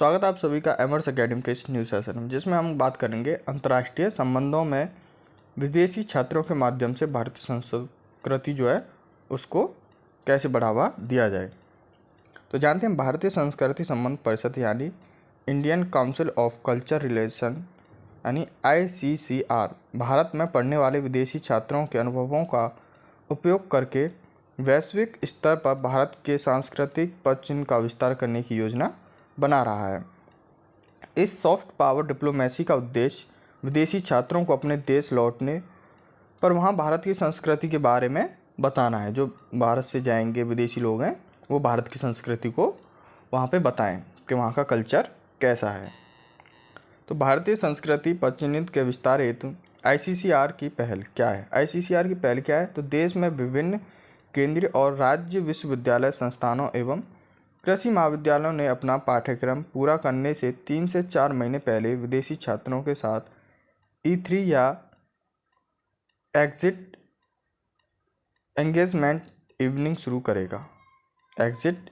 स्वागत है आप सभी का एमर्स एकेडमी के इस न्यू सेशन में, जिसमें हम बात करेंगे अंतर्राष्ट्रीय संबंधों में विदेशी छात्रों के माध्यम से भारतीय संस्कृति जो है उसको कैसे बढ़ावा दिया जाए। तो जानते हैं भारतीय संस्कृति संबंध परिषद यानी Indian council of culture relation यानी ICCR भारत में पढ़ने वाले विदेशी छात्रों के अनुभवों का उपयोग करके वैश्विक स्तर पर भारत के सांस्कृतिक पदचिह्न का विस्तार करने की योजना बना रहा है। इस सॉफ्ट पावर डिप्लोमेसी का उद्देश्य विदेशी छात्रों को अपने देश लौटने पर वहाँ भारत की संस्कृति के बारे में बताना है। जो भारत से जाएंगे विदेशी लोग हैं वो भारत की संस्कृति को वहाँ पे बताएं कि वहाँ का कल्चर कैसा है। तो भारतीय संस्कृति पदचिह्न के विस्तार हेतु ICCR की पहल क्या है। ICCR की पहल क्या है? तो देश में विभिन्न केंद्रीय और राज्य विश्वविद्यालय संस्थानों एवं कृषि महाविद्यालयों ने अपना पाठ्यक्रम पूरा करने से 3 से 4 महीने पहले विदेशी छात्रों के साथ E3 या एग्जिट एंगेजमेंट इवनिंग शुरू करेगा। एग्जिट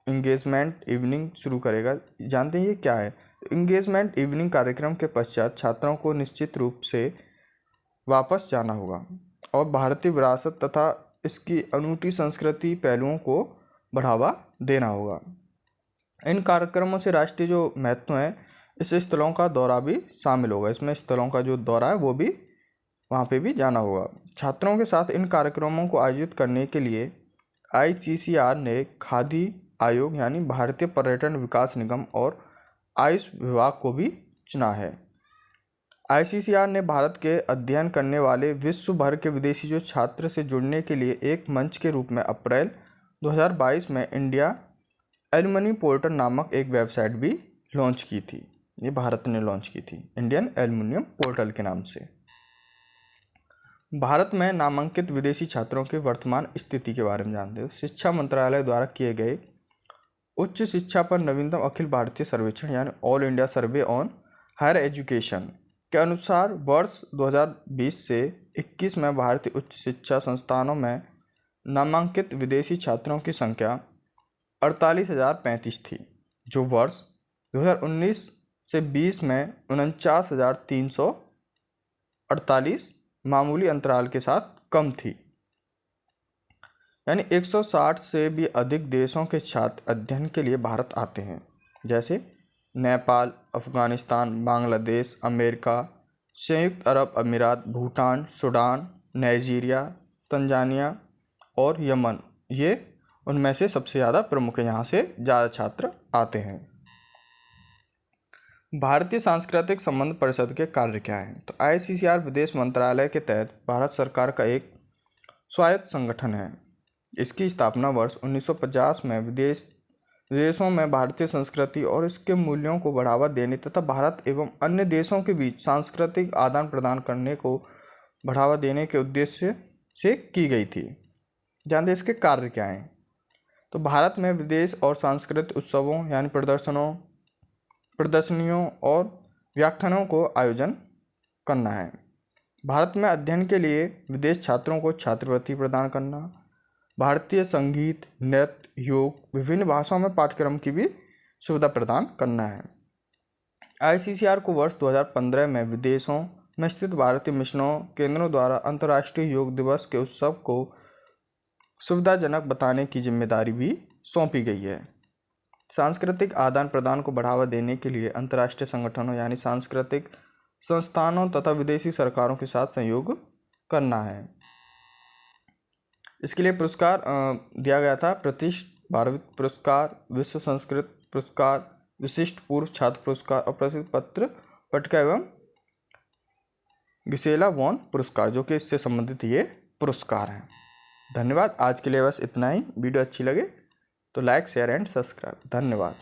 एंगेजमेंट इवनिंग शुरू करेगा। जानते हैं ये क्या है? एंगेजमेंट इवनिंग कार्यक्रम के पश्चात छात्रों को निश्चित रूप से वापस जाना होगा और भारतीय विरासत तथा इसकी अनूठी संस्कृति पहलुओं को बढ़ावा देना होगा। इन कार्यक्रमों से राष्ट्रीय जो महत्व है इस स्थलों का दौरा भी शामिल होगा। इसमें स्थलों का जो दौरा है वो भी वहाँ पे भी जाना होगा। छात्रों के साथ इन कार्यक्रमों को आयोजित करने के लिए ICCR ने खादी आयोग यानी भारतीय पर्यटन विकास निगम और आयुष विभाग को भी चुना है। ICCR ने भारत के अध्ययन करने वाले विश्व भर के विदेशी जो छात्र से जुड़ने के लिए एक मंच के रूप में अप्रैल 2022 में इंडिया एलुमनी पोर्टल नामक एक वेबसाइट भी लॉन्च की थी। ये भारत ने लॉन्च की थी इंडियन एल्युमिनियम पोर्टल के नाम से। भारत में नामांकित विदेशी छात्रों की वर्तमान स्थिति के बारे में जानते हो। शिक्षा मंत्रालय द्वारा किए गए उच्च शिक्षा पर नवीनतम अखिल भारतीय सर्वेक्षण यानी all India survey on higher education के अनुसार वर्ष 2020 से 21 में भारतीय उच्च शिक्षा संस्थानों में नामांकित विदेशी छात्रों की संख्या 48,035 थी, जो वर्ष 2019 से 20 में 49,348 मामूली अंतराल के साथ कम थी। यानी 160 से भी अधिक देशों के छात्र अध्ययन के लिए भारत आते हैं, जैसे नेपाल, अफगानिस्तान, बांग्लादेश, अमेरिका, संयुक्त अरब अमीरात, भूटान, सूडान, नाइजीरिया, तंजानिया और यमन। ये उनमें से सबसे ज़्यादा प्रमुख है, यहाँ से ज़्यादा छात्र आते हैं। भारतीय सांस्कृतिक संबंध परिषद के कार्य क्या हैं? तो ICCR विदेश मंत्रालय के तहत भारत सरकार का एक स्वायत्त संगठन है। इसकी स्थापना वर्ष 1950 में विदेशों में भारतीय संस्कृति और इसके मूल्यों को बढ़ावा देने तथा भारत एवं अन्य देशों के बीच सांस्कृतिक आदान प्रदान करने को बढ़ावा देने के उद्देश्य से की गई थी। जानते इसके कार्य क्या हैं? तो भारत में विदेश और सांस्कृतिक उत्सवों यानी प्रदर्शनियों और व्याख्यानों को आयोजन करना है। भारत में अध्ययन के लिए विदेश छात्रों को छात्रवृत्ति प्रदान करना, भारतीय संगीत, नृत्य, योग, विभिन्न भाषाओं में पाठ्यक्रम की भी सुविधा प्रदान करना है। ICCR को वर्ष 2015 में विदेशों में स्थित भारतीय मिशनों केंद्रों द्वारा अंतर्राष्ट्रीय योग दिवस के उत्सव को सुविधाजनक बताने की जिम्मेदारी भी सौंपी गई है। सांस्कृतिक आदान प्रदान को बढ़ावा देने के लिए अंतर्राष्ट्रीय संगठनों यानी सांस्कृतिक संस्थानों तथा विदेशी सरकारों के साथ सहयोग करना है। इसके लिए पुरस्कार दिया गया था प्रतिष्ठित भारत पुरस्कार, विश्व संस्कृत पुरस्कार, विशिष्ट पूर्व छात्र पुरस्कार और प्रसिद्ध पत्र पटका एवं गिसेला वॉन पुरस्कार, जो कि इससे संबंधित ये पुरस्कार हैं। धन्यवाद। आज के लिए बस इतना ही। वीडियो अच्छी लगे तो लाइक, शेयर एंड सब्सक्राइब। धन्यवाद।